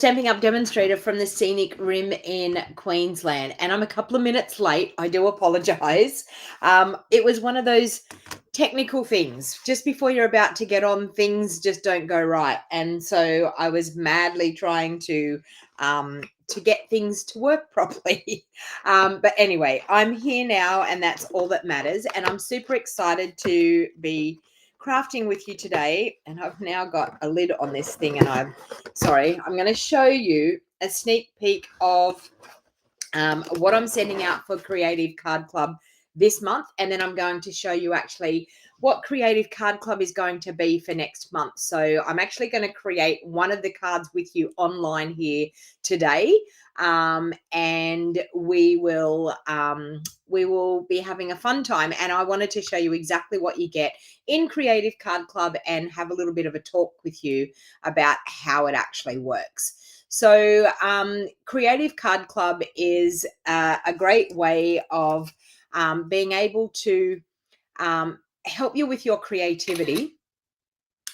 Stamping Up Demonstrator from the scenic rim in Queensland, and I'm a couple of minutes late. I do apologise. It was one of those technical things. Just before you're about to get on, things just don't go right, and so I was madly trying to get things to work properly. But anyway, I'm here now, and that's all that matters. And I'm super excited to be crafting with you today. And I've now got a lid on this thing, and I'm going to show you a sneak peek of what I'm sending out for Creative Card Club this month, and then I'm going to show you actually what Creative Card Club is going to be for next month. So I'm actually going to create one of the cards with you online here today, and we will be having a fun time. And I wanted to show you exactly what you get in Creative Card Club and have a little bit of a talk with you about how it actually works. So Creative Card Club is a great way of being able to help you with your creativity,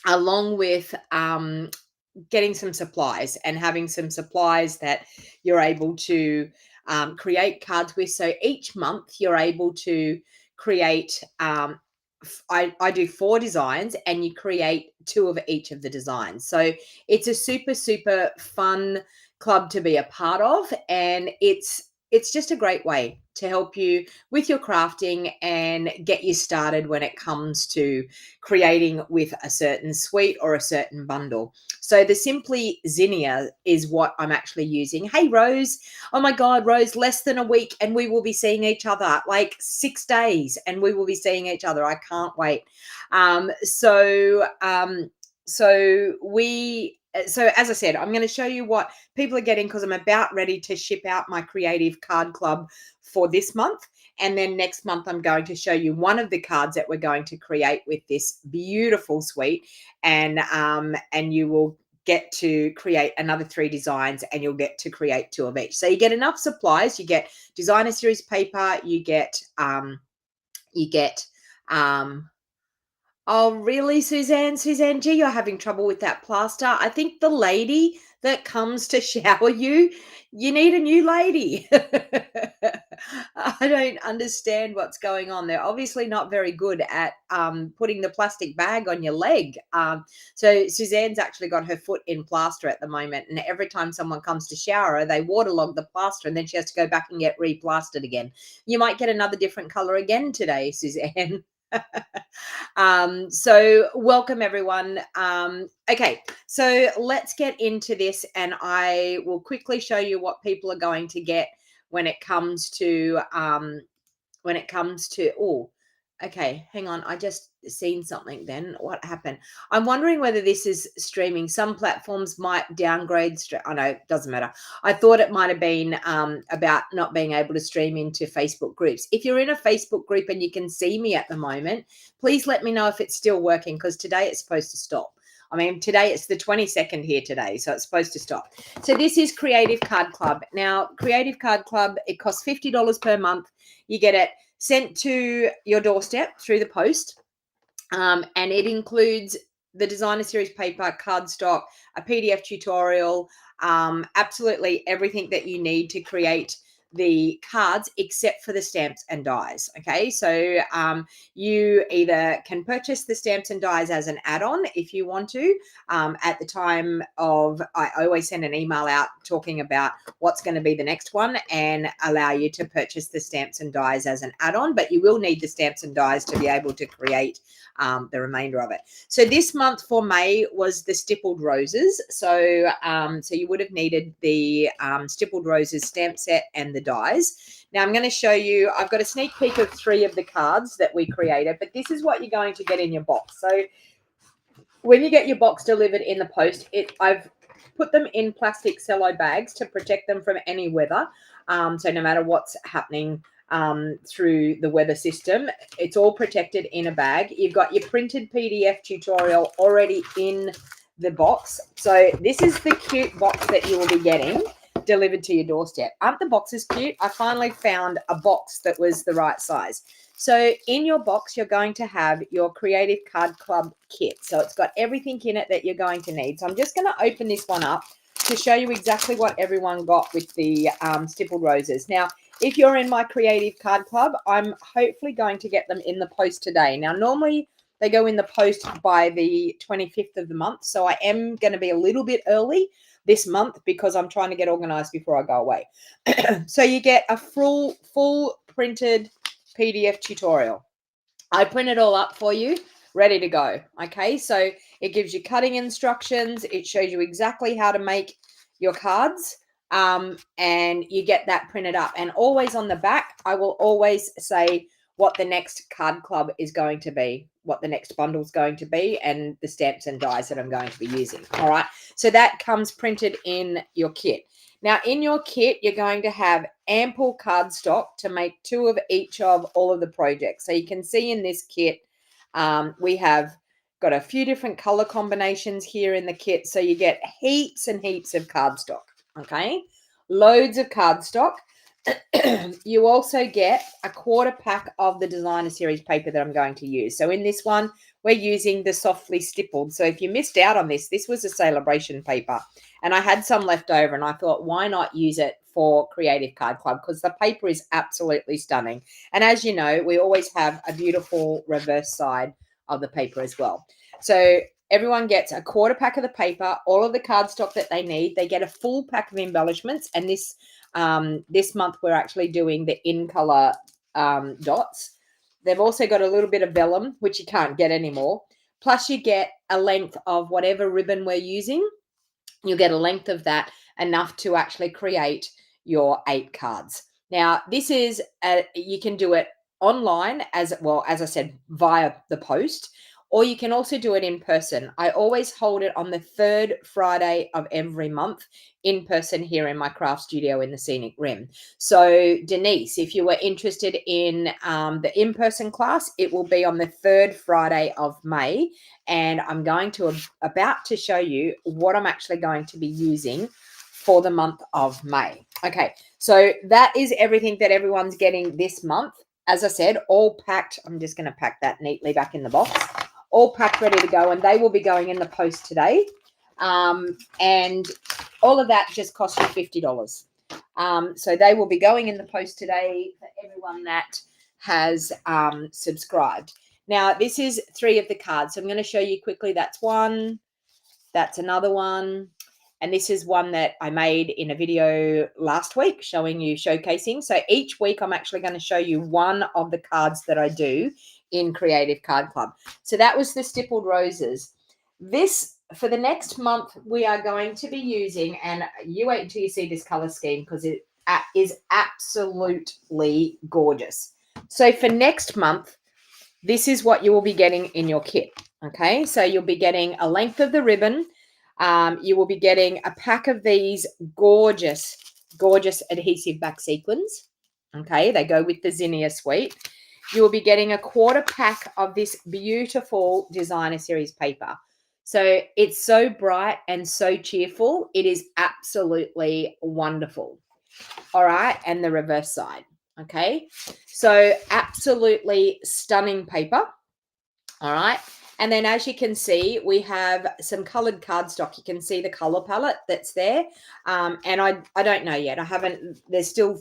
along with getting some supplies and having some supplies that you're able to create cards with. So each month you're able to create, I do 4 designs, and you create 2 of each of the designs. So it's a super, super fun club to be a part of, and it's just a great way to help you with your crafting and get you started when it comes to creating with a certain suite or a certain bundle. So the Simply Zinnia is what I'm actually using. Hey, Rose. Oh my God, Rose, less than a week and we will be seeing each other, like 6 days, and we will be seeing each other. I can't wait. So as I said, I'm going to show you what people are getting, because I'm about ready to ship out my Creative Card Club for this month. And then next month, I'm going to show you one of the cards that we're going to create with this beautiful suite. And you will get to create another 3 designs, and you'll get to create 2 of each. So you get enough supplies. You get designer series paper. You get oh, really, Suzanne? Suzanne G, you're having trouble with that plaster. I think the lady that comes to shower you, you need a new lady. I don't understand what's going on. They're obviously not very good at putting the plastic bag on your leg. So Suzanne's actually got her foot in plaster at the moment, and every time someone comes to shower her, they waterlog the plaster, and then she has to go back and get replastered again. You might get another different color again today, Suzanne. So welcome everyone. Okay, so let's get into this, and I will quickly show you what people are going to get when it comes to oh, okay, hang on, I just seen something then. What happened? I'm wondering whether this is streaming. Some platforms might downgrade. I know, it doesn't matter. I thought it might have been about not being able to stream into Facebook groups. If you're in a Facebook group and you can see me at the moment, please let me know if it's still working, because today it's supposed to stop. I mean, today it's the 22nd here today, so it's supposed to stop. So this is Creative Card Club. Now, Creative Card Club, it costs $50 per month. You get it sent to your doorstep through the post, and it includes the designer series paper, cardstock, a PDF tutorial, absolutely everything that you need to create the cards, except for the stamps and dies. Okay, so you either can purchase the stamps and dies as an add-on if you want to. At the time of, I always send an email out talking about what's going to be the next one, and allow you to purchase the stamps and dies as an add-on, but you will need the stamps and dies to be able to create the remainder of it. So this month for May was the stippled roses. So so you would have needed the stippled roses stamp set and the dies. Now I'm going to show you, I've got a sneak peek of 3 of the cards that we created, but this is what you're going to get in your box. So when you get your box delivered in the post, I've put them in plastic cello bags to protect them from any weather. So no matter what's happening through the weather system, it's all protected in a bag. You've got your printed PDF tutorial already in the box. So this is the cute box that you will be getting delivered to your doorstep. Aren't the boxes cute? I finally found a box that was the right size. So in your box, you're going to have your Creative Card Club kit. So it's got everything in it that you're going to need. So I'm just going to open this one up to show you exactly what everyone got with the stippled roses. Now, if you're in my Creative Card Club, I'm hopefully going to get them in the post today. Now, normally they go in the post by the 25th of the month, so I am going to be a little bit early this month because I'm trying to get organized before I go away. So you get a full printed PDF tutorial. I print it all up for you, ready to go. Okay, so it gives you cutting instructions. It shows you exactly how to make your cards, and you get that printed up. And always on the back, I will always say what the next card club is going to be, what the next bundle is going to be, and the stamps and dies that I'm going to be using. All right, so that comes printed in your kit. Now, in your kit, you're going to have ample cardstock to make 2 of each of all of the projects. So you can see in this kit, we have got a few different color combinations here in the kit. So you get heaps and heaps of cardstock, okay? Loads of cardstock. You also get a 1/4 pack of the designer series paper that I'm going to use. So in this one, we're using the softly stippled. So if you missed out on this, this was a celebration paper. And I had some left over and I thought, why not use it for Creative Card Club? Because the paper is absolutely stunning. And as you know, we always have a beautiful reverse side of the paper as well. So everyone gets a 1/4 pack of the paper, all of the cardstock that they need. They get a full pack of embellishments. And this month we're actually doing the in color dots. They've also got a little bit of vellum, which you can't get anymore. Plus you get a length of whatever ribbon we're using. You'll get a length of that, enough to actually create your 8 cards. Now, this is, you can do it online as well, as I said, via the post, or you can also do it in person. I always hold it on the 3rd Friday of every month in person here in my craft studio in the Scenic Rim. So Denise, if you were interested in the in-person class, it will be on the 3rd Friday of May. And I'm going to about to show you what I'm actually going to be using for the month of May. Okay, so that is everything that everyone's getting this month. As I said, all packed. I'm just going to pack that neatly back in the box. All packed, ready to go, and they will be going in the post today. And all of that just cost you $50. So they will be going in the post today for everyone that has subscribed. Now, this is 3 of the cards. So I'm going to show you quickly. That's one. That's another one. And this is one that I made in a video last week showing you showcasing. So each week I'm actually going to show you one of the cards that I do in Creative Card Club. So that was the stippled roses. This, for the next month, we are going to be using, and you wait until you see this color scheme because it is absolutely gorgeous. So for next month, this is what you will be getting in your kit. Okay, so you'll be getting a length of the ribbon. You will be getting a pack of these gorgeous, gorgeous adhesive back sequins. Okay, they go with the Zinnia suite. You will be getting a 1/4 pack of this beautiful designer series paper. So it's so bright and so cheerful. It is absolutely wonderful. All right, and the reverse side. Okay, so absolutely stunning paper. All right. And then as you can see, we have some colored cardstock. You can see the color palette that's there. And I don't know yet. I haven't, there's still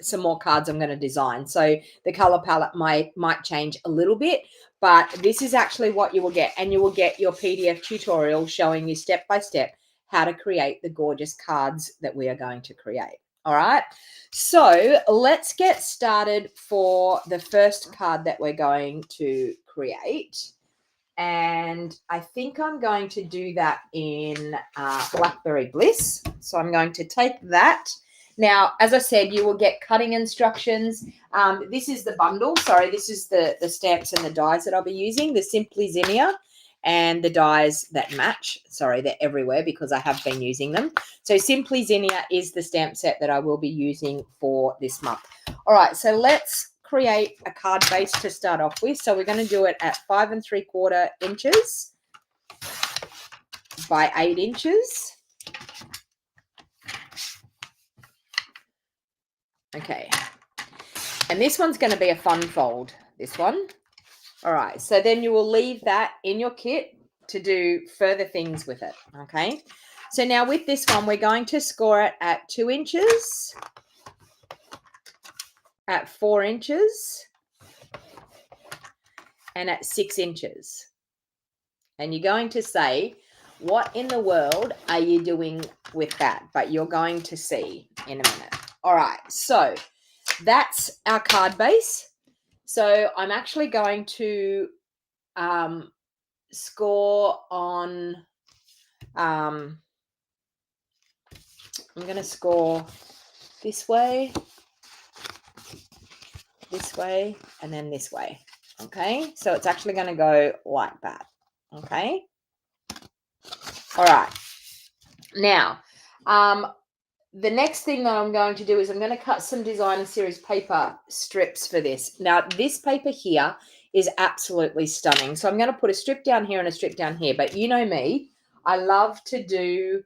some more cards I'm going to design. So the color palette might change a little bit, but this is actually what you will get. And you will get your PDF tutorial showing you step by step how to create the gorgeous cards that we are going to create. All right. So let's get started for the first card that we're going to create. And I think I'm going to do that in Blackberry Bliss. So I'm going to take that. Now, as I said, you will get cutting instructions. This is the bundle. Sorry, this is the stamps and the dies that I'll be using. The Simply Zinnia and the dies that match. Sorry, they're everywhere because I have been using them. So Simply Zinnia is the stamp set that I will be using for this month. All right, so let's create a card base to start off with. So we're going to do it at 5 3/4 inches by 8 inches. Okay. And this one's going to be a fun fold, this one. All right. So then you will leave that in your kit to do further things with it. Okay. So now with this one, we're going to score it at 2 inches, at 4 inches, and at 6 inches. And you're going to say, what in the world are you doing with that? But you're going to see in a minute. All right, so that's our card base. So I'm actually going to score on, I'm going to score this way, and then this way. Okay, so it's actually going to go like that. Okay. All right. Now, the next thing that I'm going to do is I'm going to cut some designer series paper strips for this. Now, this paper here is absolutely stunning. So I'm going to put a strip down here and a strip down here. But you know me, I love to do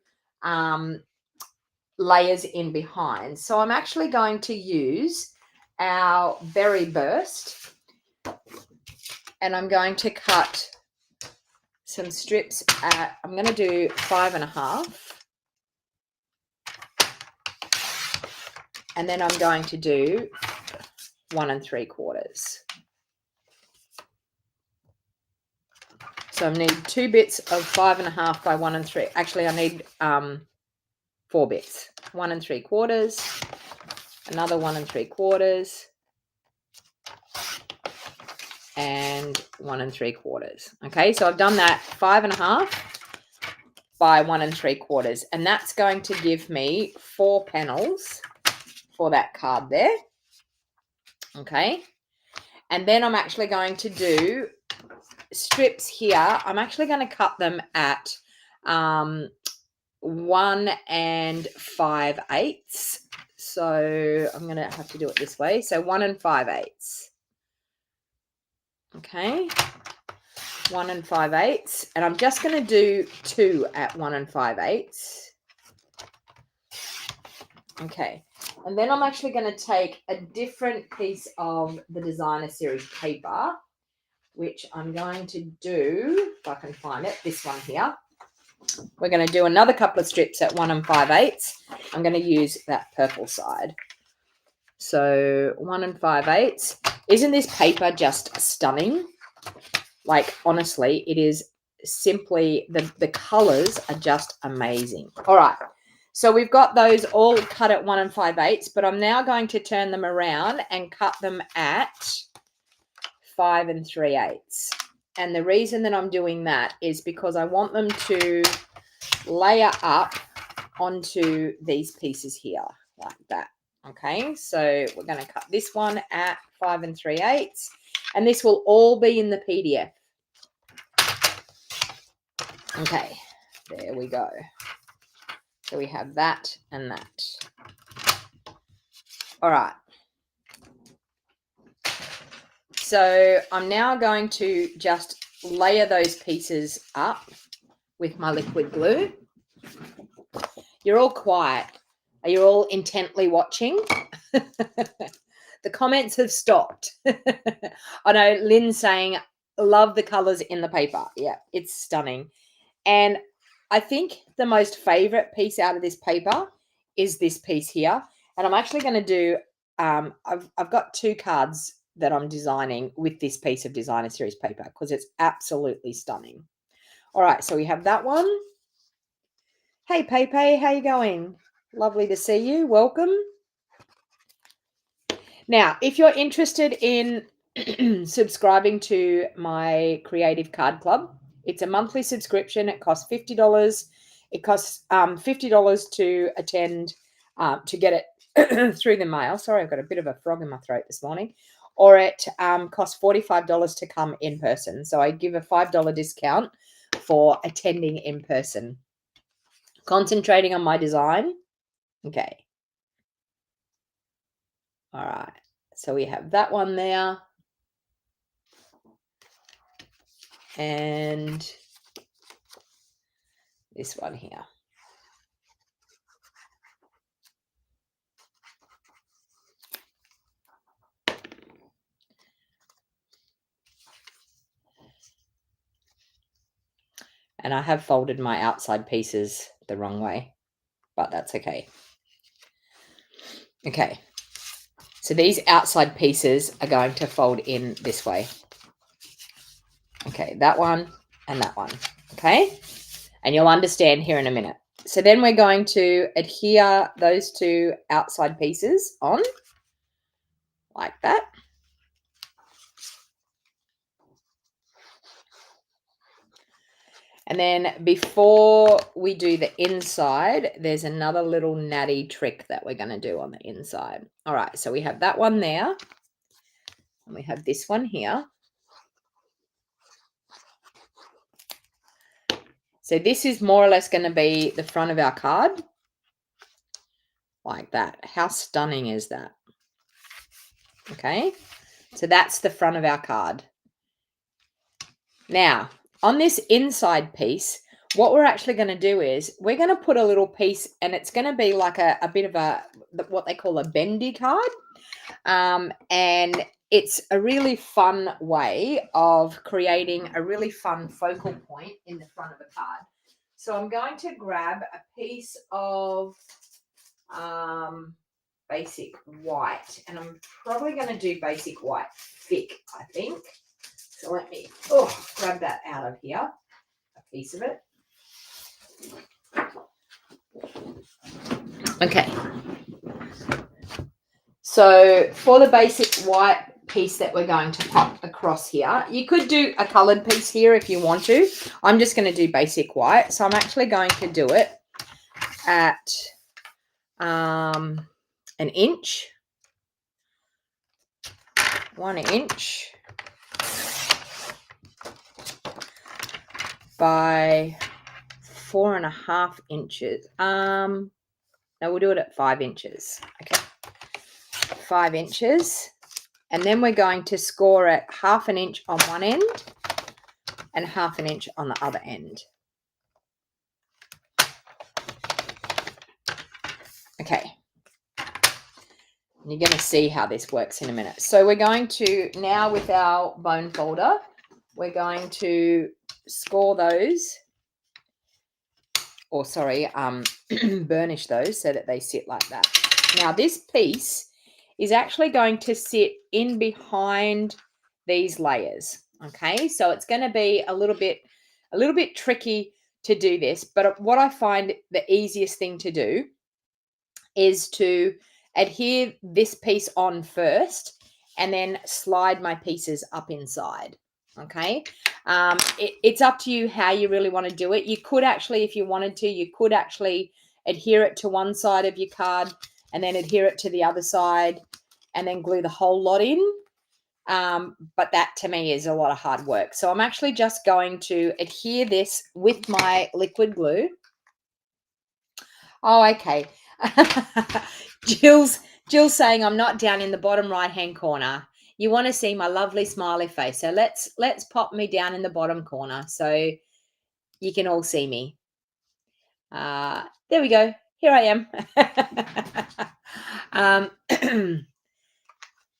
layers in behind. So I'm actually going to use our berry burst, and I'm going to cut some strips at, I'm going to do 5.5. And then I'm going to do 1 3/4. So I need 2 bits of 5.5 by 1 3. Actually, I need 4 bits. 1 3/4, another 1 3/4, and 1 3/4. Okay, so I've done that 5.5 by 1 3/4, and that's going to give me 4 panels for that card there. Okay, and then I'm actually going to do strips here. I'm actually going to cut them at 1 5/8. So I'm going to have to do it this way. So 1 5/8. Okay, 1 5/8, and I'm just going to do 2 at 1 5/8. Okay, and then I'm actually going to take a different piece of the designer series paper, which I'm going to do, if I can find it, this one here. We're going to do another couple of strips at 1 5/8. I'm going to use that purple side. So 1 5/8. Isn't this paper just stunning? Like, honestly, it is simply, the colors are just amazing. All right. So we've got those all cut at 1 5/8, but I'm now going to turn them around and cut them at 5 3/8. And the reason that I'm doing that is because I want them to layer up onto these pieces here like that. Okay, so we're going to cut this one at 5 3/8, and this will all be in the PDF. Okay, there we go. So we have that and that. All right. So I'm now going to just layer those pieces up with my liquid glue. You're all quiet. Are you all intently watching? The comments have stopped. I know Lynn's saying, love the colors in the paper. Yeah, it's stunning. And I think the most favorite piece out of this paper is this piece here. And I'm actually going to do, I've got 2 cards that I'm designing with this piece of designer series paper because it's absolutely stunning. All right, so we have that one. Hey, Pepe, how you going? Lovely to see you. Welcome. Now, if you're interested in subscribing to my Creative Card Club, it's a monthly subscription. It costs $50. It costs $50 to attend, to get it through the mail. Sorry, I've got a bit of a frog in my throat this morning. Or it costs $45 to come in person. So I give a $5 discount for attending in person. Concentrating on my design. Okay. All right. So we have that one there. And this one here. And I have folded my outside pieces the wrong way, but that's okay. Okay. So these outside pieces are going to fold in this way. Okay, that one and that one. Okay. And you'll understand here in a minute. So then we're going to adhere those two outside pieces on like that. And then before we do the inside, there's another little natty trick that we're going to do on the inside. All right, so we have that one there. And we have this one here. So this is more or less going to be the front of our card. Like that. How stunning is that? Okay, so that's the front of our card. Now, on this inside piece, what we're actually going to do is we're going to put a little piece, and it's going to be like a bit of a, what they call a bendy card. And it's a really fun way of creating a really fun focal point in the front of a card. So I'm going to grab a piece of basic white, and I'm probably going to do basic white thick, I think. So let me grab that out of here, a piece of it. Okay. So for the basic white piece that we're going to pop across here, you could do a coloured piece here if you want to. I'm just going to do basic white. So I'm actually going to do it at an inch, 1 inch by 4.5 inches. No, we'll do it at 5 inches. Okay, 5 inches. And then we're going to score it 1/2 inch on one end and 1/2 inch on the other end. Okay. You're going to see how this works in a minute. So we're going to, now with our bone folder, we're going to score those, or sorry, burnish those so that they sit like that. Now this piece is actually going to sit in behind these layers. Okay, so it's going to be a little bit tricky to do this, but what I find the easiest thing to do is to adhere this piece on first and then slide my pieces up inside. Okay, it's up to you how you really want to do it. You could actually, if you wanted to, you could actually adhere it to one side of your card and then adhere it to the other side and then glue the whole lot in. But that to me is a lot of hard work. So I'm actually just going to adhere this with my liquid glue. Oh, okay. Jill's saying I'm not down in the bottom right hand corner. You want to see my lovely smiley face. So let's pop me down in the bottom corner so you can all see me. There we go. Here I am.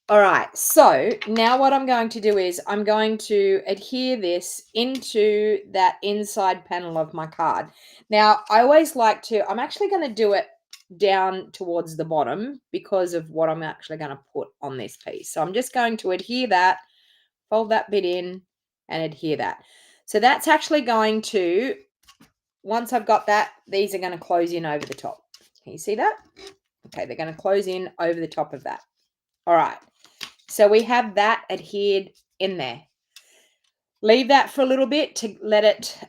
All right. So now what I'm going to do is I'm going to adhere this into that inside panel of my card. Now, I always like to, I'm actually going to do it down towards the bottom because of what I'm actually going to put on this piece. So I'm just going to adhere that, fold that bit in and adhere that. So that's actually going to, once I've got that, these are going to close in over the top. Can you see that? Okay, they're going to close in over the top of that. All right. So we have that adhered in there. Leave that for a little bit to let it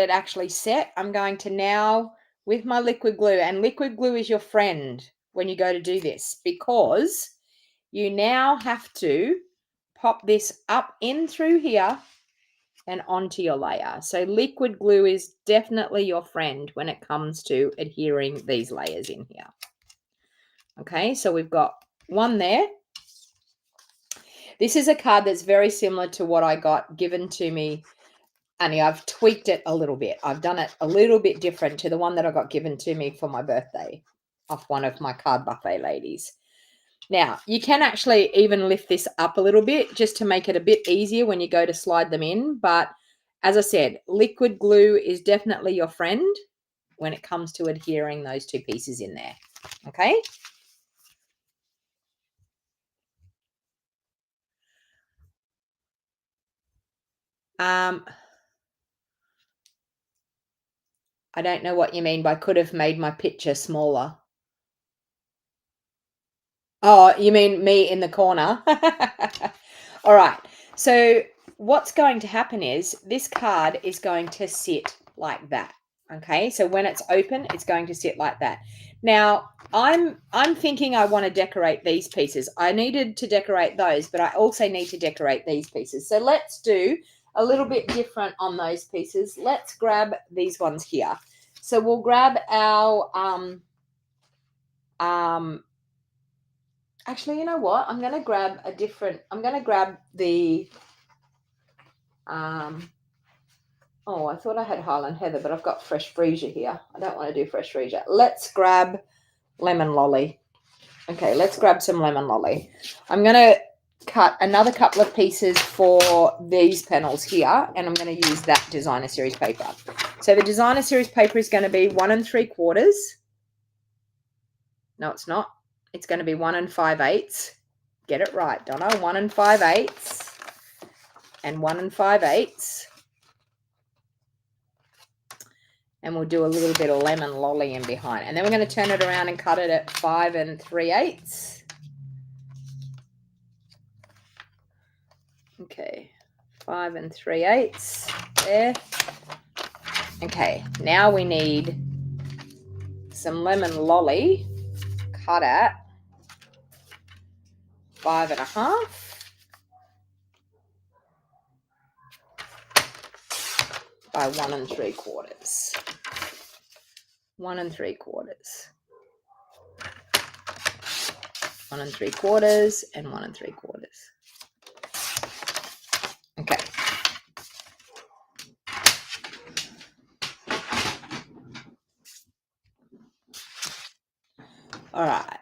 actually set. I'm going to now, with my liquid glue, and liquid glue is your friend when you go to do this, because you now have to pop this up in through here and onto your layer. So liquid glue is definitely your friend when it comes to adhering these layers in here. Okay, so we've got one there. This is a card that's very similar to what I got given to me, only I've tweaked it a little bit. I've done it a little bit different to the one that I got given to me for my birthday off one of my card buffet ladies. Now, you can actually even lift this up a little bit just to make it a bit easier when you go to slide them in, but as I said, liquid glue is definitely your friend when it comes to adhering those two pieces in there. Okay. I don't know what you mean by could have made my picture smaller. Oh, you mean me in the corner? All right. So what's going to happen is this card is going to sit like that. Okay. So when it's open, it's going to sit like that. Now, I'm thinking I want to decorate these pieces. I needed to decorate those, but I also need to decorate these pieces. So let's do a little bit different on those pieces. Let's grab these ones here. So we'll grab our actually, you know what? I'm going to grab I'm going to grab the oh, I thought I had Highland Heather, but I've got fresh freesia here. I don't want to do fresh freesia. Let's grab lemon lolly. Okay, let's grab some lemon lolly. I'm going to cut another couple of pieces for these panels here, and I'm going to use that designer series paper. So the designer series paper is going to be 1 3/4. No, it's not. It's going to be 1 5/8. Get it right, Donna. 1 5/8 and 1 5/8. And we'll do a little bit of lemon lolly in behind. And then we're going to turn it around and cut it at 5 3/8. Okay, 5 3/8 there. Okay, now we need some lemon lolly cut at 5 1/2. By 1 3/4. 1 3/4. 1 3/4 and 1 3/4. Okay. All right.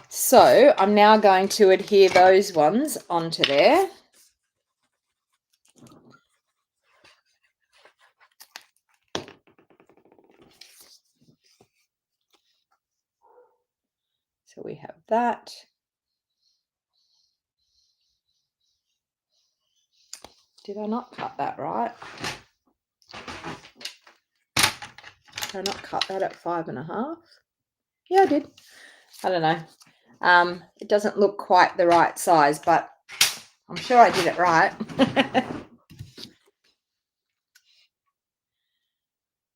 So I'm now going to adhere those ones onto there. So we have that. Did I not cut that right? Did I not cut that at 5 1/2? Yeah, I did. I don't know. It doesn't look quite the right size, but I'm sure I did it right.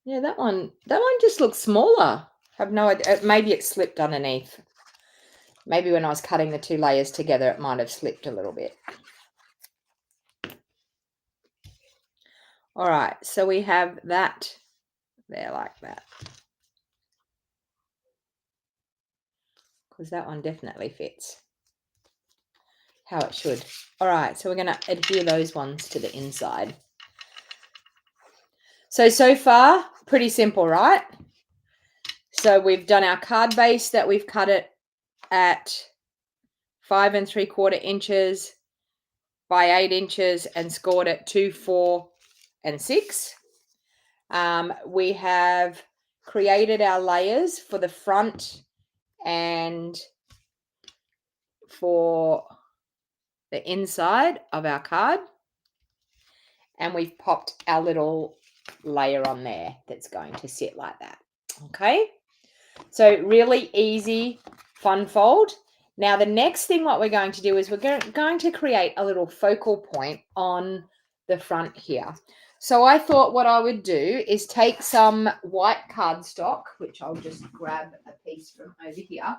Yeah, that one just looks smaller. I have no idea. Maybe it slipped underneath. Maybe when I was cutting the two layers together, it might have slipped a little bit. All right, so we have that there like that. Because that one definitely fits how it should. All right, so we're going to adhere those ones to the inside. So far, pretty simple, right? So we've done our card base that we've cut it at 5 3/4 inches by 8 inches and scored it 2, 4, and 6. We have created our layers for the front and for the inside of our card. And we've popped our little layer on there that's going to sit like that. Okay, so really easy fun fold. Now the next thing what we're going to do is we're going to create a little focal point on the front here. So I thought what I would do is take some white cardstock, which I'll just grab a piece from over here.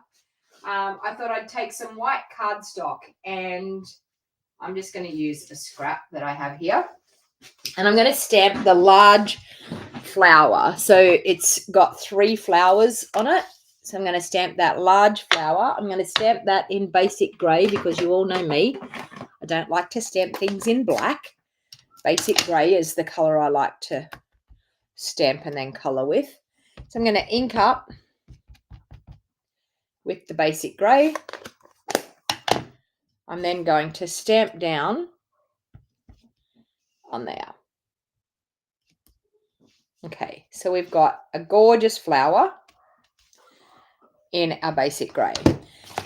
I thought I'd take some white cardstock, and I'm just going to use a scrap that I have here. And I'm going to stamp the large flower. So it's got 3 flowers on it. So I'm going to stamp that large flower. I'm going to stamp that in basic grey because you all know me. I don't like to stamp things in black. Basic grey is the colour I like to stamp and then colour with. So I'm going to ink up with the basic grey. I'm then going to stamp down on there. Okay, so we've got a gorgeous flower in our basic grey.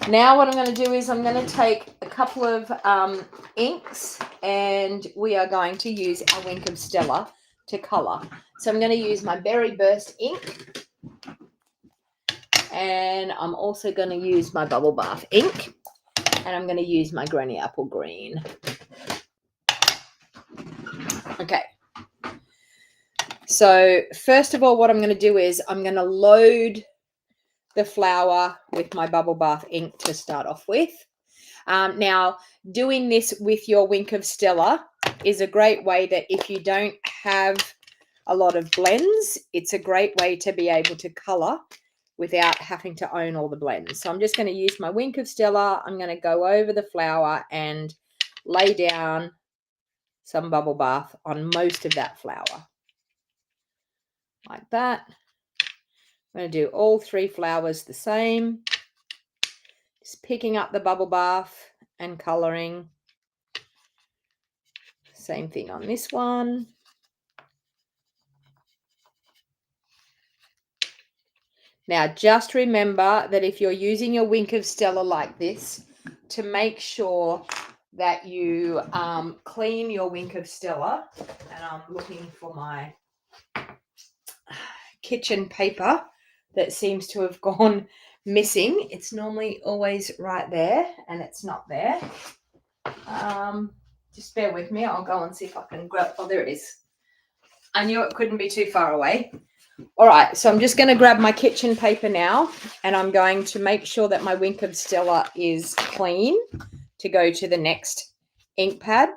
Now what I'm going to do is I'm going to take a couple of inks, and we are going to use our Wink of Stella to colour. So I'm going to use my Berry Burst ink, and I'm also going to use my Bubble Bath ink, and I'm going to use my Granny Apple Green. Okay. So first of all, what I'm going to do is I'm going to load the flower with my Bubble Bath ink to start off with. Now, doing this with your Wink of Stella is a great way that if you don't have a lot of blends, it's a great way to be able to colour without having to own all the blends. So I'm just going to use my Wink of Stella. I'm going to go over the flower and lay down some Bubble Bath on most of that flower. Like that. I'm going to do all 3 flowers the same. Just picking up the Bubble Bath and colouring. Same thing on this one. Now, just remember that if you're using your Wink of Stella like this, to make sure that you clean your Wink of Stella. And I'm looking for my kitchen paper that seems to have gone missing. It's normally always right there, and it's not there. Just bear with me. I'll go and see if I can grab. Oh, there it is. I knew it couldn't be too far away. All right, so I'm just going to grab my kitchen paper now, and I'm going to make sure that my Wink of Stella is clean to go to the next ink pad.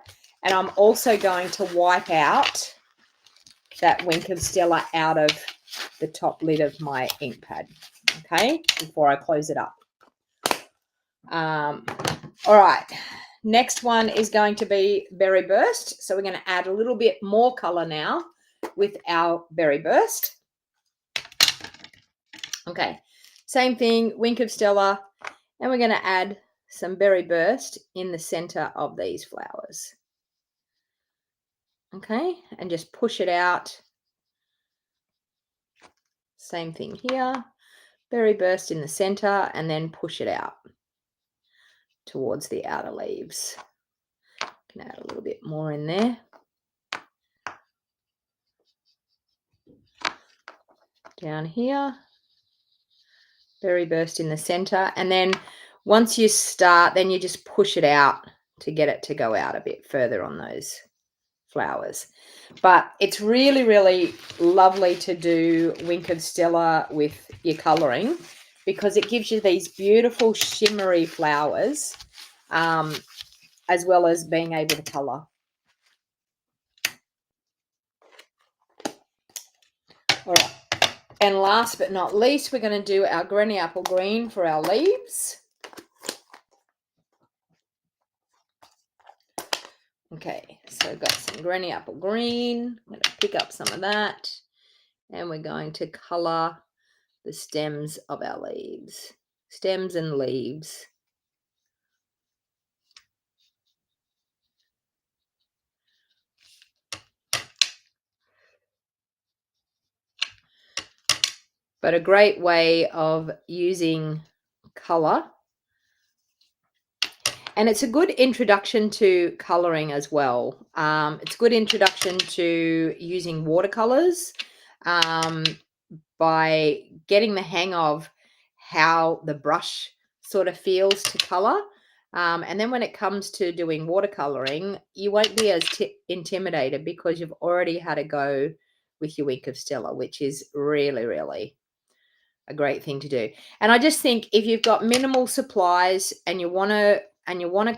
And I'm also going to wipe out that Wink of Stella out of the top lid of my ink pad, okay, before I close it up. All right, next one is going to be Berry Burst. So we're going to add a little bit more colour now with our Berry Burst. Okay, same thing, Wink of Stella, and we're going to add some Berry Burst in the centre of these flowers. Okay, and just push it out. Same thing here, Berry Burst in the centre, and then push it out towards the outer leaves. Can add a little bit more in there. Down here, Berry Burst in the center, and then once you start, then you just push it out to get it to go out a bit further on those flowers. But it's really, really lovely to do Wink of Stella with your colouring, because it gives you these beautiful shimmery flowers, as well as being able to colour. All right. And last but not least, we're going to do our Granny Apple Green for our leaves. Okay, so I've got some Granny Apple Green. I'm going to pick up some of that, and we're going to colour the stems of our leaves. Stems and leaves. But a great way of using colour. And it's a good introduction to colouring as well. It's a good introduction to using watercolours by getting the hang of how the brush sort of feels to colour. And then when it comes to doing watercolouring, you won't be as intimidated, because you've already had a go with your Wink of Stella, which is really, really a great thing to do. And I just think if you've got minimal supplies and you want to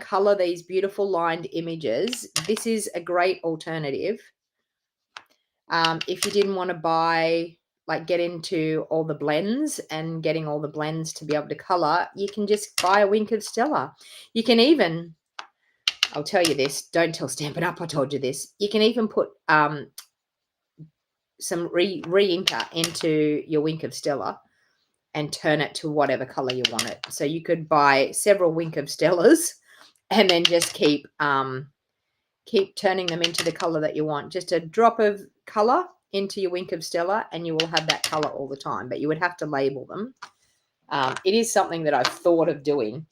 color these beautiful lined images, this is a great alternative. If you didn't want to get into all the blends and getting all the blends to be able to color, you can just buy a Wink of Stella. You can even, I'll tell you this, don't tell Stampin' Up I told you this, you can even put some re-inker into your Wink of Stella and turn it to whatever color you want it. So you could buy several Wink of Stellas and then just keep turning them into the color that you want. Just a drop of color into your Wink of Stella and you will have that color all the time, but you would have to label them. It is something that I've thought of doing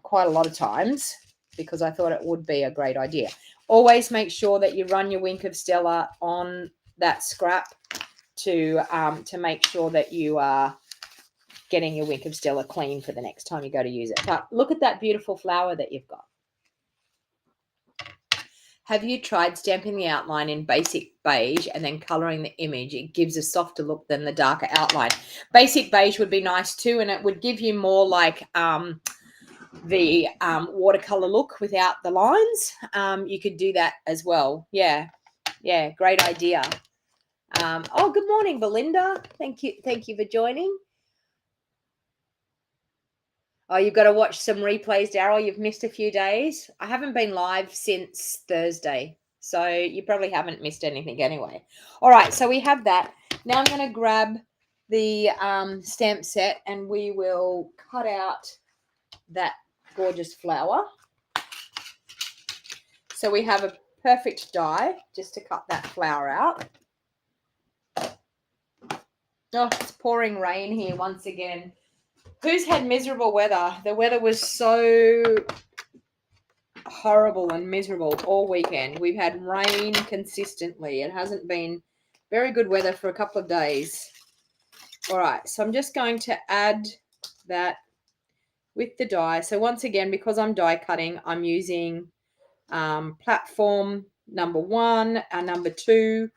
quite a lot of times because I thought it would be a great idea. Always make sure that you run your Wink of Stella on that scrap to make sure that you are getting your Wink of Stella clean for the next time you go to use it. But look at that beautiful flower that you've got. Have you tried stamping the outline in basic beige and then coloring the image? It gives a softer look than the darker outline. Basic beige would be nice too, and it would give you more like the watercolor look without the lines. You could do that as well. Yeah, great idea. Oh, good morning, Belinda. Thank you for joining. Oh, you've got to watch some replays, Daryl. You've missed a few days. I haven't been live since Thursday, so you probably haven't missed anything anyway. All right, so we have that. Now I'm going to grab the stamp set and we will cut out that gorgeous flower. So we have a perfect die just to cut that flower out. Oh, it's pouring rain here once again. Who's had miserable weather? The weather was so horrible and miserable all weekend. We've had rain consistently. It hasn't been very good weather for a couple of days. All right, so I'm just going to add that with the die. So once again, because I'm die cutting, I'm using platform number 1, our number 2,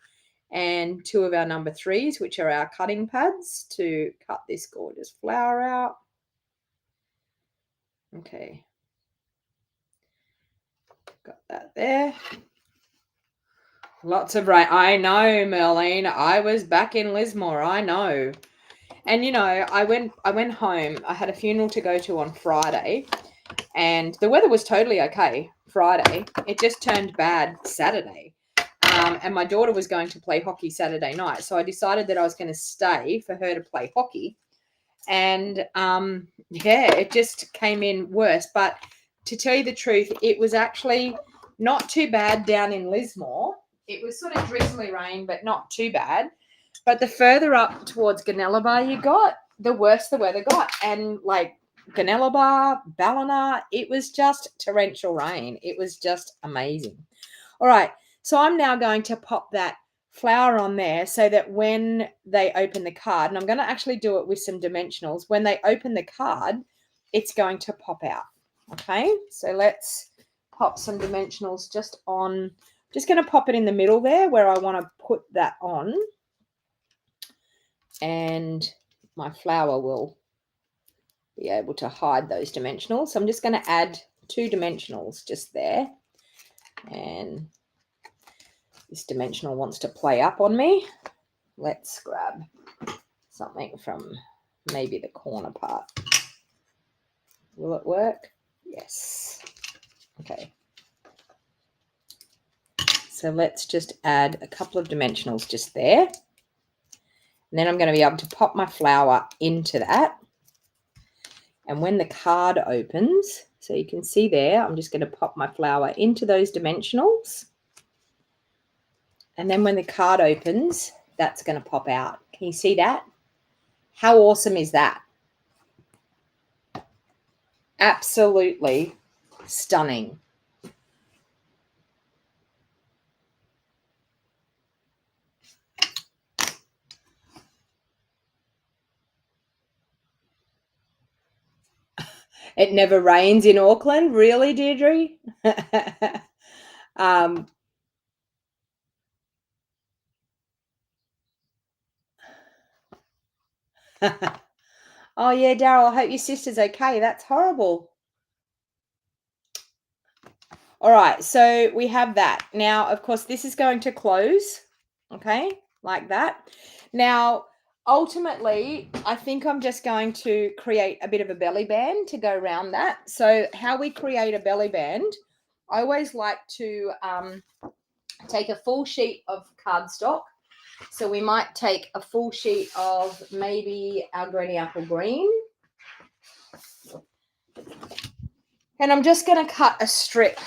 and 2 of our number 3s, which are our cutting pads to cut this gorgeous flower out. Okay. Got that there. Lots of rain. I know, Merlene. I was back in Lismore. I know. And, you know, I went home. I had a funeral to go to on Friday. And the weather was totally okay Friday. It just turned bad Saturday. And my daughter was going to play hockey Saturday night. So I decided that I was going to stay for her to play hockey. And, yeah, it just came in worse. But to tell you the truth, it was actually not too bad down in Lismore. It was sort of drizzly rain, but not too bad. But the further up towards Gunnellabar you got, the worse the weather got. And, like, Gunnellabar, Ballina, it was just torrential rain. It was just amazing. All right, so I'm now going to pop that flower on there so that when they open the card, and I'm going to actually do it with some dimensionals, when they open the card, it's going to pop out. Okay, so let's pop some dimensionals just on. Just going to pop it in the middle there where I want to put that on. And my flower will be able to hide those dimensionals. So I'm just going to add 2 dimensionals just there. And this dimensional wants to play up on me. Let's grab something from maybe the corner part. Will it work? Yes. Okay. So let's just add a couple of dimensionals just there. And then I'm going to be able to pop my flower into that. And when the card opens, so you can see there, I'm just going to pop my flower into those dimensionals. And then when the card opens, that's going to pop out. Can you see that? How awesome is that? Absolutely stunning. It never rains in Auckland. Really, Deirdre? Oh, yeah, Daryl, I hope your sister's okay. That's horrible. All right, so we have that. Now, of course, this is going to close, okay, like that. Now, ultimately, I think I'm just going to create a bit of a belly band to go around that. So how we create a belly band, I always like to take a full sheet of cardstock. So we might take a full sheet of maybe our Granny Apple Green. And I'm just going to cut a strip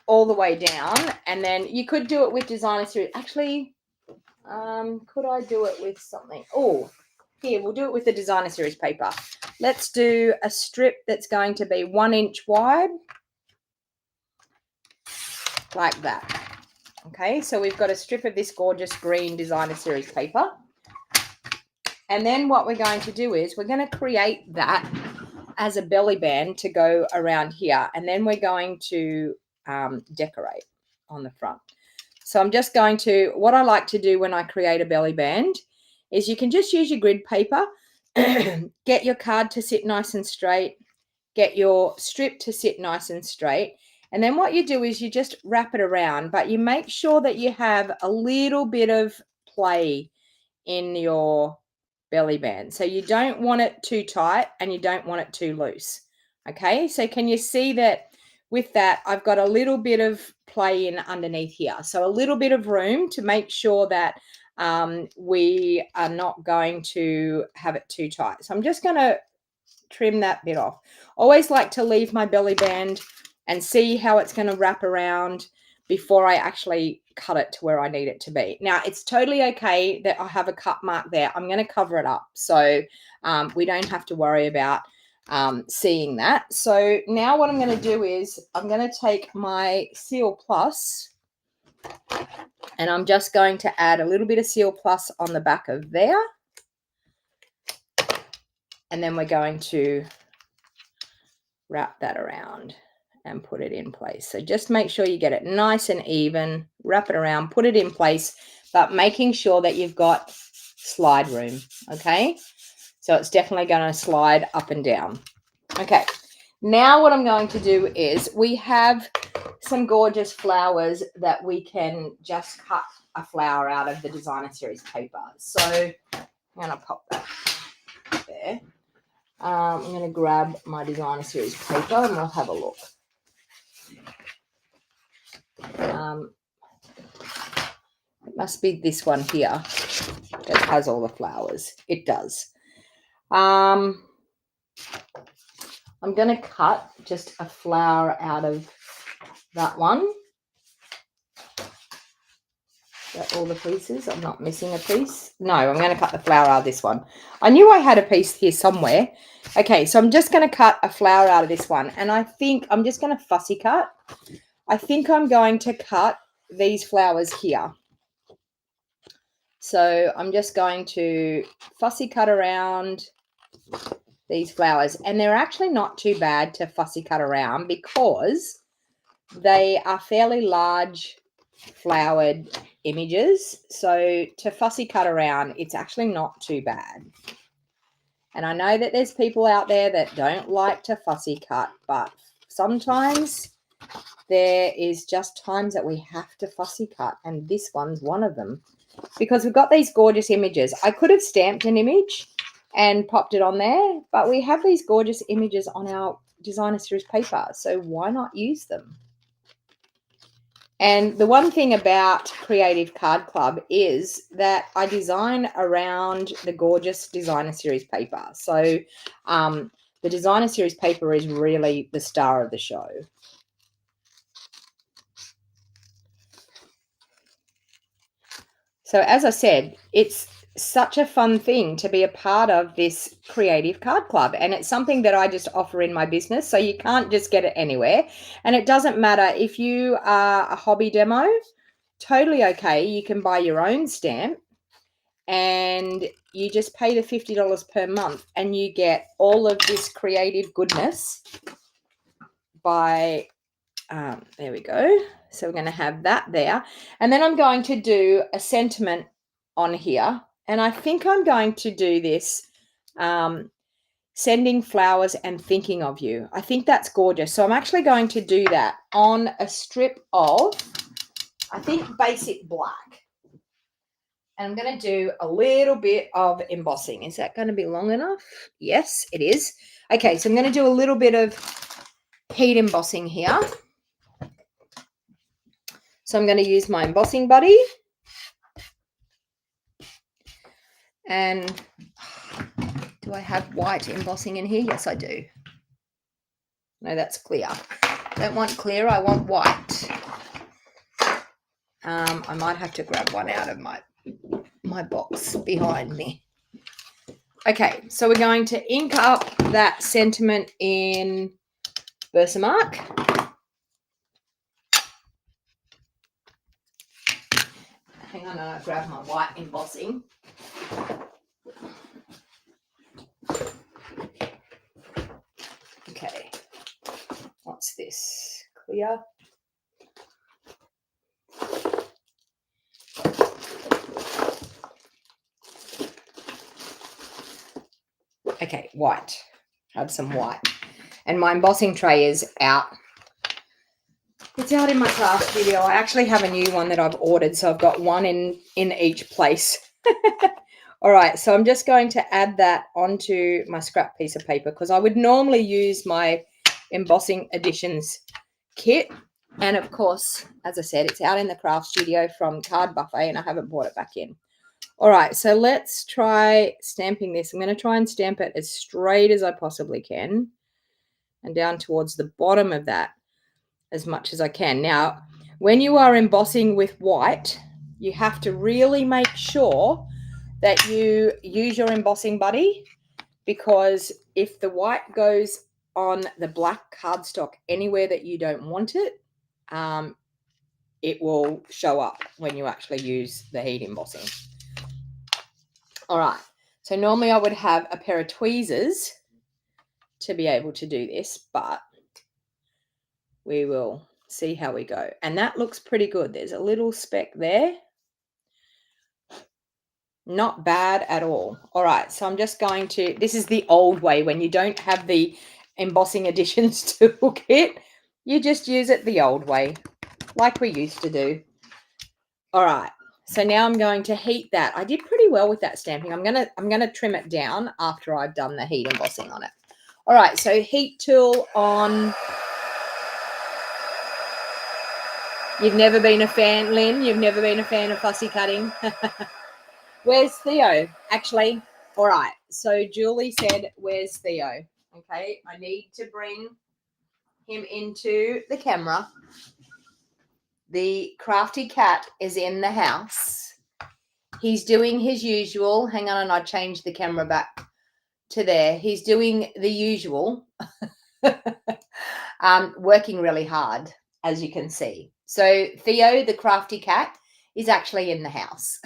all the way down, and then you could do it with designer series. Actually, could I do it with something? Oh, here, we'll do it with the designer series paper. Let's do a strip that's going to be 1 inch wide, like that. Okay, so we've got a strip of this gorgeous green designer series paper. And then what we're going to do is we're going to create that as a belly band to go around here. And then we're going to decorate on the front. So I'm just going to, what I like to do when I create a belly band is you can just use your grid paper, get your card to sit nice and straight, get your strip to sit nice and straight. And then what you do is you just wrap it around, but you make sure that you have a little bit of play in your belly band. So you don't want it too tight and you don't want it too loose. Okay, so can you see that with that, I've got a little bit of play in underneath here. So a little bit of room to make sure that we are not going to have it too tight. So I'm just going to trim that bit off. Always like to leave my belly band and see how it's going to wrap around before I actually cut it to where I need it to be. Now, it's totally okay that I have a cut mark there. I'm going to cover it up so we don't have to worry about seeing that. So now what I'm going to do is I'm going to take my Seal Plus and I'm just going to add a little bit of Seal Plus on the back of there. And then we're going to wrap that around and put it in place. So just make sure you get it nice and even, wrap it around, put it in place, but making sure that you've got slide room, okay? So it's definitely going to slide up and down. Okay, now what I'm going to do is we have some gorgeous flowers that we can just cut a flower out of the designer series paper. So I'm going to pop that there. I'm going to grab my designer series paper and we'll have a look. It must be this one here that has all the flowers. It does. I'm going to cut just a flower out of that one. That all the pieces. I'm not missing a piece. No, I'm going to cut the flower out of this one. I knew I had a piece here somewhere. Okay, so I'm just going to cut a flower out of this one. And I think I'm just going to fussy cut. I think I'm going to cut these flowers here. So I'm just going to fussy cut around these flowers. And they're actually not too bad to fussy cut around because they are fairly large flowered images. So to fussy cut around, it's actually not too bad. And I know that there's people out there that don't like to fussy cut, but sometimes there is just times that we have to fussy cut, and this one's one of them because we've got these gorgeous images. I could have stamped an image and popped it on there, but we have these gorgeous images on our designer series paper, so why not use them? And the one thing about Creative Card Club is that I design around the gorgeous designer series paper. So the designer series paper is really the star of the show. So as I said, it's such a fun thing to be a part of this Creative Card Club, and it's something that I just offer in my business, so you can't just get it anywhere. And it doesn't matter if you are a hobby demo, totally okay. You can buy your own stamp and you just pay the $50 per month and you get all of this creative goodness by there we go. So we're going to have that there, and then I'm going to do a sentiment on here. And I think I'm going to do this, sending flowers and thinking of you. I think that's gorgeous. So I'm actually going to do that on a strip of, I think, basic black. And I'm going to do a little bit of embossing. Is that going to be long enough? Yes, it is. Okay, so I'm going to do a little bit of heat embossing here. So I'm going to use my embossing buddy. And do I have white embossing in here? Yes, I do. No, that's clear. I don't want clear, I want white. I might have to grab one out of my box behind me. Okay, so we're going to ink up that sentiment in Versamark. Hang on, I'll grab my white embossing. Okay, what's this? Clear. Okay, white. Have some white. And my embossing tray is out. It's out in my craft studio. I actually have a new one that I've ordered, so I've got one in each place. All right, so I'm just going to add that onto my scrap piece of paper because I would normally use my embossing editions kit. And of course, as I said, it's out in the craft studio from Card Buffet and I haven't brought it back in. All right, so let's try stamping this. I'm going to try and stamp it as straight as I possibly can and down towards the bottom of that as much as I can. Now, when you are embossing with white, you have to really make sure that you use your embossing buddy, because if the white goes on the black cardstock anywhere that you don't want it, it will show up when you actually use the heat embossing. All right, so normally I would have a pair of tweezers to be able to do this, but we will see how we go. And that looks pretty good. There's a little speck there. Not bad at all. All right, so I'm just going to, this is the old way when you don't have the embossing editions toolkit. You just use it the old way, like we used to do. All right, so now I'm going to heat that. I did pretty well with that stamping. I'm gonna trim it down after I've done the heat embossing on it. All right, so heat tool on. You've never been a fan, Lynn? You've never been a fan of fussy cutting? Where's Theo? Actually, all right. So Julie said, where's Theo? Okay, I need to bring him into the camera. The crafty cat is in the house. He's doing his usual. Hang on, and I changed the camera back to there. He's doing the usual. Working really hard, as you can see. So Theo, the crafty cat, is actually in the house.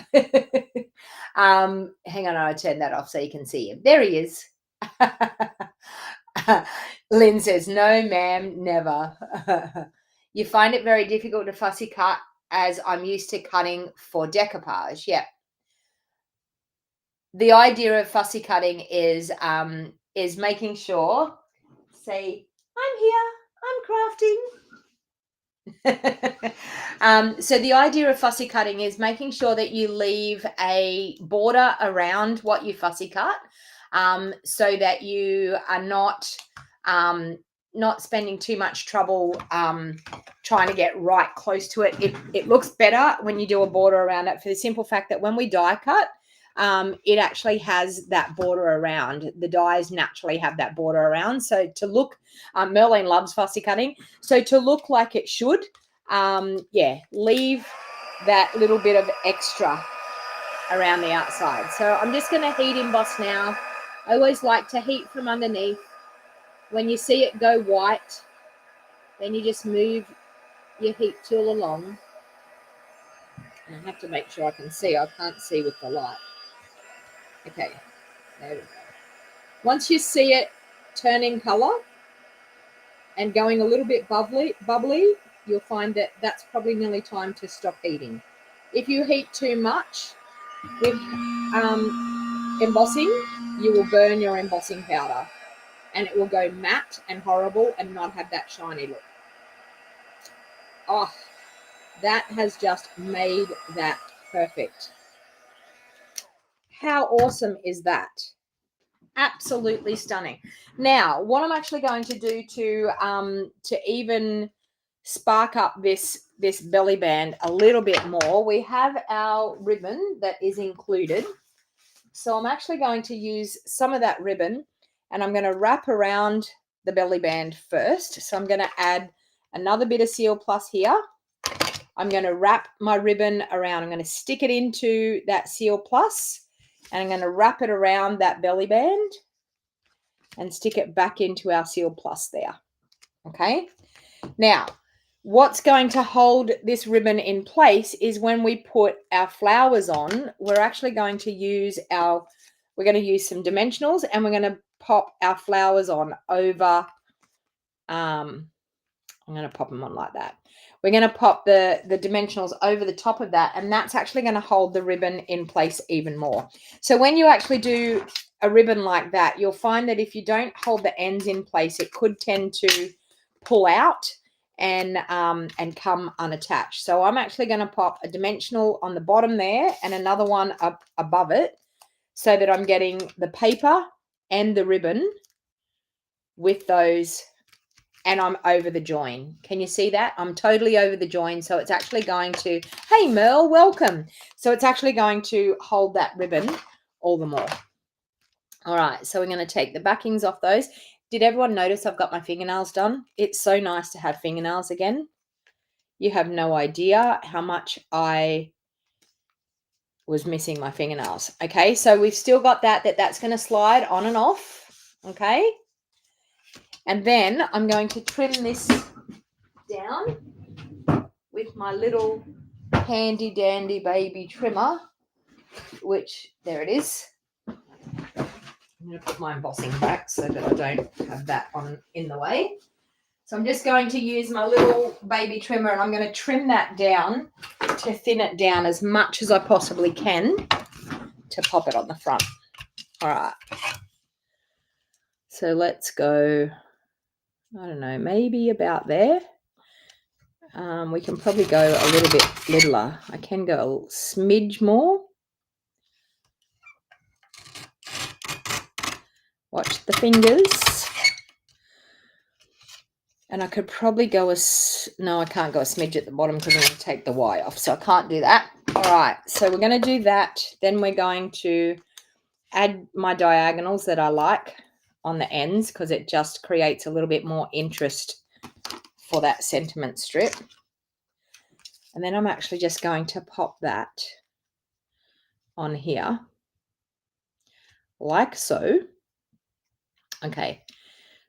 Hang on, I'll turn that off so you can see him. There he is. Lynn says, no, ma'am, never. You find it very difficult to fussy cut as I'm used to cutting for decoupage. Yeah. The idea of fussy cutting is making sure, say, I'm here, I'm crafting. So the idea of fussy cutting is making sure that you leave a border around what you fussy cut, so that you are not spending too much trouble trying to get right close to it. It looks better when you do a border around it, for the simple fact that when we die cut, it actually has that border around. The dies naturally have that border around. So to look, Merlin loves fussy cutting. So to look like it should, yeah, leave that little bit of extra around the outside. So I'm just going to heat emboss now. I always like to heat from underneath. When you see it go white, then you just move your heat tool along. And I have to make sure I can see. I can't see with the light. Okay, there we go. Once you see it turning color and going a little bit bubbly, you'll find that that's probably nearly time to stop heating. If you heat too much with embossing, you will burn your embossing powder and it will go matte and horrible and not have that shiny look. Oh, that has just made that perfect. How awesome is that? Absolutely stunning. Now, what I'm actually going to do to even spark up this belly band a little bit more, we have our ribbon that is included. So I'm actually going to use some of that ribbon and I'm going to wrap around the belly band first. So I'm going to add another bit of Seal Plus here. I'm going to wrap my ribbon around. I'm going to stick it into that Seal Plus, and I'm going to wrap it around that belly band and stick it back into our Seal Plus there. Okay. Now, what's going to hold this ribbon in place is when we put our flowers on, we're actually going to use we're going to use some dimensionals, and we're going to pop our flowers on over, I'm going to pop them on like that. We're going to pop the dimensionals over the top of that, and that's actually going to hold the ribbon in place even more. So when you actually do a ribbon like that, you'll find that if you don't hold the ends in place, it could tend to pull out and come unattached. So I'm actually going to pop a dimensional on the bottom there and another one up above it, so that I'm getting the paper and the ribbon with those, and I'm over the join. Can you see that? I'm totally over the join. So it's actually going to, hey Merle, welcome. So it's actually going to hold that ribbon all the more. All right, so we're going to take the backings off those. Did everyone notice I've got my fingernails done? It's so nice to have fingernails again. You have no idea how much I was missing my fingernails. Okay, so we've still got that's going to slide on and off. Okay, and then I'm going to trim this down with my little handy dandy baby trimmer, which there it is. I'm going to put my embossing back so that I don't have that on in the way. So I'm just going to use my little baby trimmer, and I'm going to trim that down to thin it down as much as I possibly can to pop it on the front. All right. So let's go, I don't know, maybe about there. We can probably go a little bit littler. I can go a smidge more. Watch the fingers. And I could probably go no, I can't go a smidge at the bottom because I'm going to take the Y off. So I can't do that. All right. So we're going to do that. Then we're going to add my diagonals that I like on the ends, because it just creates a little bit more interest for that sentiment strip. And then I'm actually just going to pop that on here like so. Okay.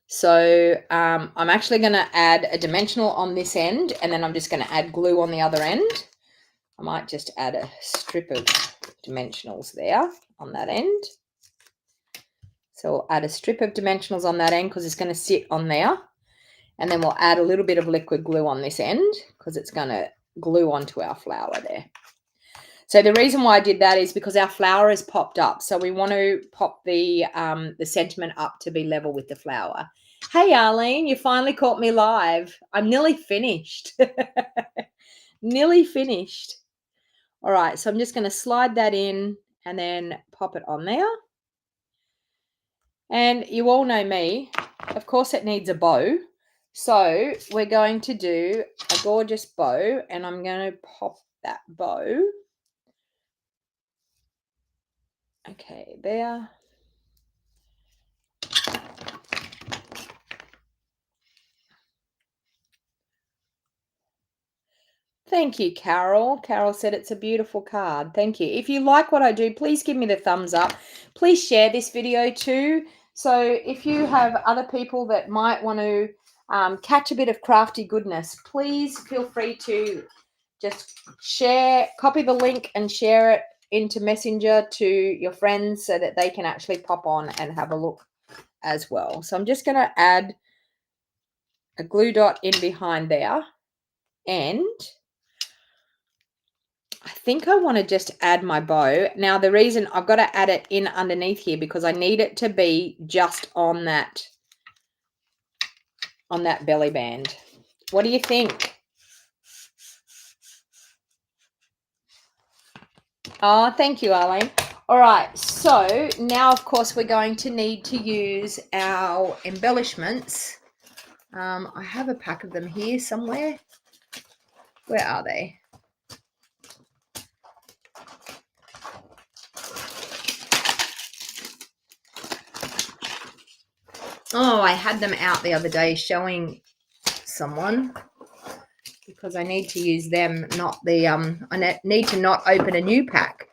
So I'm actually going to add a dimensional on this end, and then I'm just going to add glue on the other end. I might just add a strip of dimensionals there on that end. So we'll add a strip of dimensionals on that end because it's going to sit on there. And then we'll add a little bit of liquid glue on this end because it's going to glue onto our flower there. So the reason why I did that is because our flower is popped up. So we want to pop the sentiment up to be level with the flower. Hey, Arlene, you finally caught me live. I'm nearly finished. Nearly finished. All right, so I'm just going to slide that in and then pop it on there. And you all know me. Of course, it needs a bow. So we're going to do a gorgeous bow, and I'm going to pop that bow. Okay, there. Thank you, Carol. Carol said it's a beautiful card. Thank you. If you like what I do, please give me the thumbs up. Please share this video too. So if you have other people that might want to catch a bit of crafty goodness, please feel free to just share, copy the link and share it into Messenger to your friends so that they can actually pop on and have a look as well. So I'm just going to add a glue dot in behind there, and I think I want to just add my bow. Now, the reason I've got to add it in underneath here because I need it to be just on that belly band. What do you think? Oh, thank you, Arlene. All right, so now, of course, we're going to need to use our embellishments. I have a pack of them here somewhere. Where are they? Oh, I had them out the other day showing someone because I need to use them, not the, I need to not open a new pack.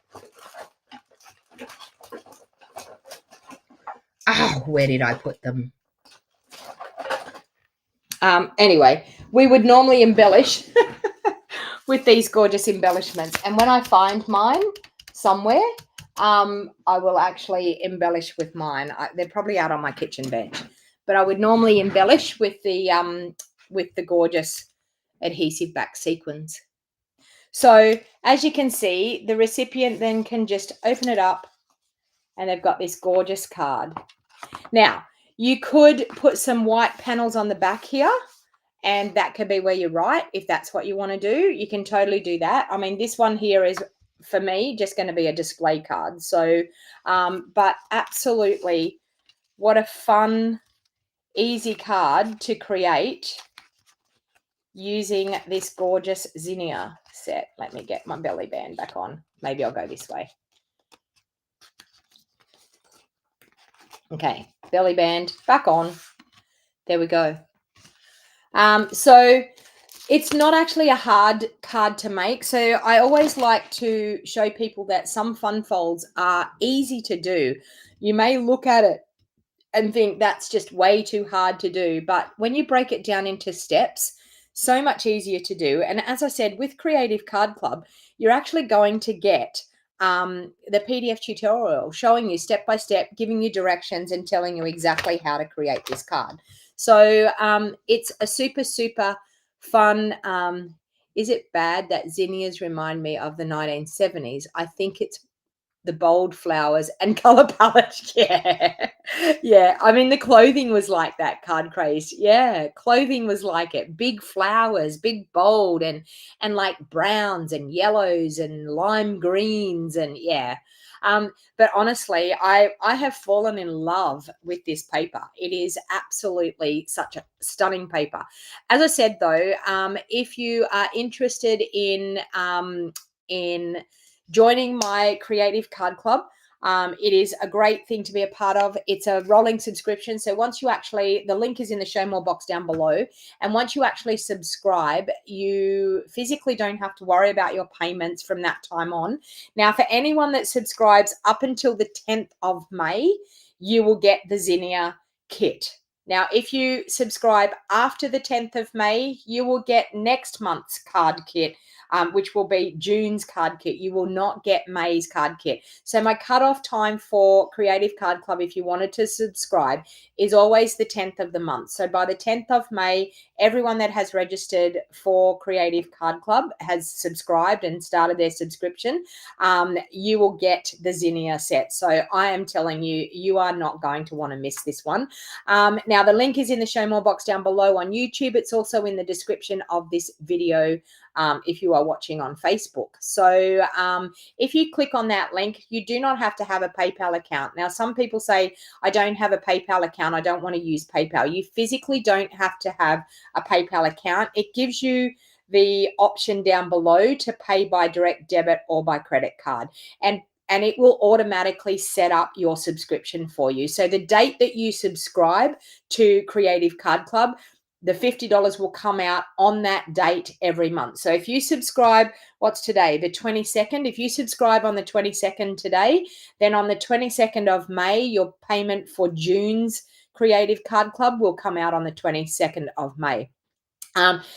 Oh, where did I put them? Anyway, we would normally embellish with these gorgeous embellishments. And when I find mine somewhere, I will actually embellish with mine. They're probably out on my kitchen bench, but I would normally embellish with the gorgeous adhesive back sequins. So as you can see, the recipient then can just open it up and they've got this gorgeous card. Now, you could put some white panels on the back here, and that could be where you write. If that's what you want to do, you can totally do that. I mean, this one here is, for me, just going to be a display card. So, but absolutely, what a fun, easy card to create using this gorgeous Zinnia set. Let me get my belly band back on. Maybe I'll go this way. Okay, belly band back on. There we go. So it's not actually a hard card to make. So I always like to show people that some fun folds are easy to do. You may look at it and think that's just way too hard to do, but when you break it down into steps, so much easier to do. And as I said, with Creative Card Club, you're actually going to get the PDF tutorial showing you step by step, giving you directions and telling you exactly how to create this card. So it's a super, super fun. Is it bad that zinnias remind me of the 1970s? I think it's the bold flowers and color palette. Yeah. Yeah. I mean, the clothing was like that, card craze. Yeah. Clothing was like it. Big flowers, big bold and like browns and yellows and lime greens and yeah. But honestly, I have fallen in love with this paper. It is absolutely such a stunning paper. As I said though, if you are interested in joining my Creative Card Club. It is a great thing to be a part of. It's a rolling subscription. So once you actually, the link is in the show more box down below. And once you actually subscribe, you physically don't have to worry about your payments from that time on. Now, for anyone that subscribes up until the 10th of May, you will get the Zinnia kit. Now, if you subscribe after the 10th of May, you will get next month's card kit, which will be June's card kit. You will not get May's card kit. So my cutoff time for Creative Card Club, if you wanted to subscribe, is always the 10th of the month. So by the 10th of May, everyone that has registered for Creative Card Club has subscribed and started their subscription. You will get the Zinnia set. So I am telling you, you are not going to want to miss this one. Now, the link is in the show more box down below on YouTube. It's also in the description of this video if you are watching on Facebook. So if you click on that link, you do not have to have a PayPal account. Now, some people say, I don't have a PayPal account. I don't want to use PayPal. You physically don't have to have a PayPal account. It gives you the option down below to pay by direct debit or by credit card. And it will automatically set up your subscription for you. So the date that you subscribe to Creative Card Club, the $50 will come out on that date every month. So if you subscribe, what's today, the 22nd? If you subscribe on the 22nd today, then on the 22nd of May, your payment for June's Creative Card Club will come out on the 22nd of May.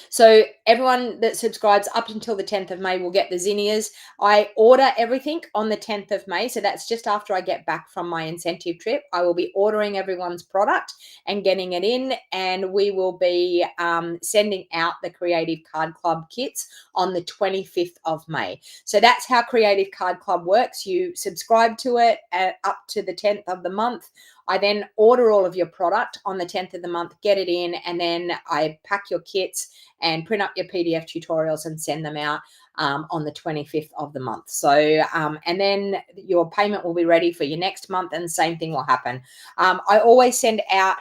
So everyone that subscribes up until the 10th of May will get the Zinnias. I order everything on the 10th of May. So that's just after I get back from my incentive trip. I will be ordering everyone's product and getting it in. And we will be sending out the Creative Card Club kits on the 25th of May. So that's how Creative Card Club works. You subscribe to it up to the 10th of the month. I then order all of your product on the 10th of the month, get it in, and then I pack your kits and print up your PDF tutorials and send them out on the 25th of the month. So, and then your payment will be ready for your next month, and the same thing will happen. I always send out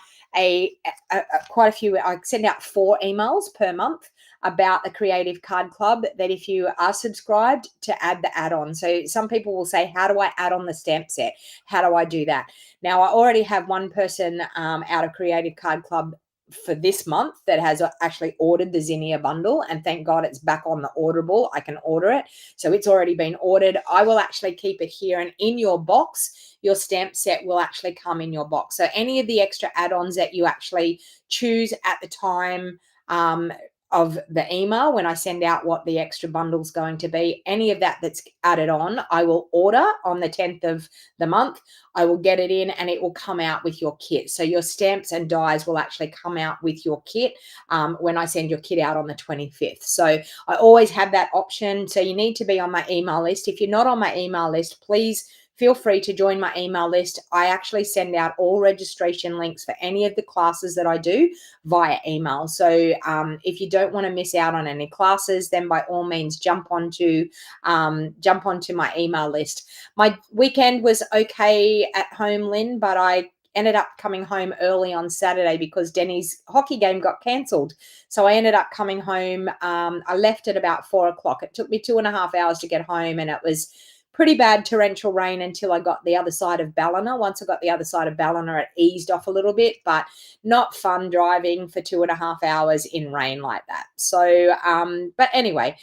quite a few. I send out 4 emails per month. about the Creative Card Club that if you are subscribed, to add the add-on. So some people will say, how do I add on the stamp set? How do I do that? Now, I already have one person out of Creative Card Club for this month that has actually ordered the Zinnia bundle, and thank God it's back on the orderable. I can order it. So it's already been ordered. I will actually keep it here, and in your box, your stamp set will actually come in your box. So any of the extra add-ons that you actually choose at the time of the email, when I send out what the extra bundle is going to be, any of that that's added on, I will order on the 10th of the month. I will get it in and it will come out with your kit. So your stamps and dies will actually come out with your kit when I send your kit out on the 25th. So I always have that option. So you need to be on my email list. If you're not on my email list, please feel free to join my email list. I actually send out all registration links for any of the classes that I do via email. So if you don't want to miss out on any classes, then by all means jump onto my email list. My weekend was okay at home, Lynn, but I ended up coming home early on Saturday because Denny's hockey game got cancelled. So I ended up coming home. I left at about 4 o'clock. It took me 2.5 hours to get home, and it was pretty bad torrential rain until I got the other side of Ballina. Once I got the other side of Ballina, it eased off a little bit, but not fun driving for 2.5 hours in rain like that. So, but anyway,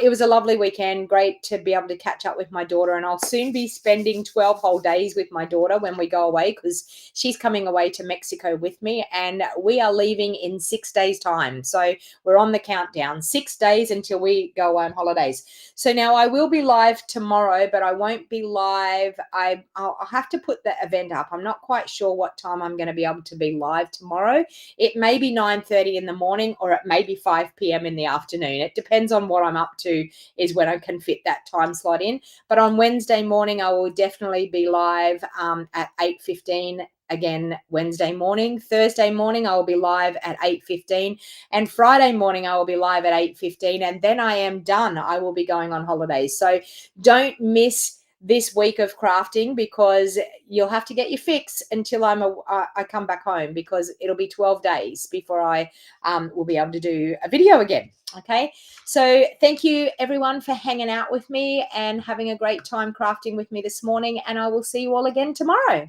it was a lovely weekend. Great to be able to catch up with my daughter, and I'll soon be spending 12 whole days with my daughter when we go away, because she's coming away to Mexico with me, and we are leaving in 6 days' time. So we're on the countdown, 6 days until we go on holidays. So now I will be live tomorrow, but I won't be live. I'll have to put the event up. I'm not quite sure what time I'm going to be able to be live tomorrow. It may be 9:30 in the morning, or it may be 5 p.m. in the afternoon. It depends on what I'm up to, is when I can fit that time slot in. But on Wednesday morning, I will definitely be live at 8:15. Again, Wednesday morning. Thursday morning, I will be live at 8:15, and Friday morning I will be live at 8:15, and then I am done. I will be going on holidays. So don't miss this week of crafting, because you'll have to get your fix until I come back home, because it'll be 12 days before I will be able to do a video again. Okay, so thank you everyone for hanging out with me and having a great time crafting with me this morning, and I will see you all again tomorrow.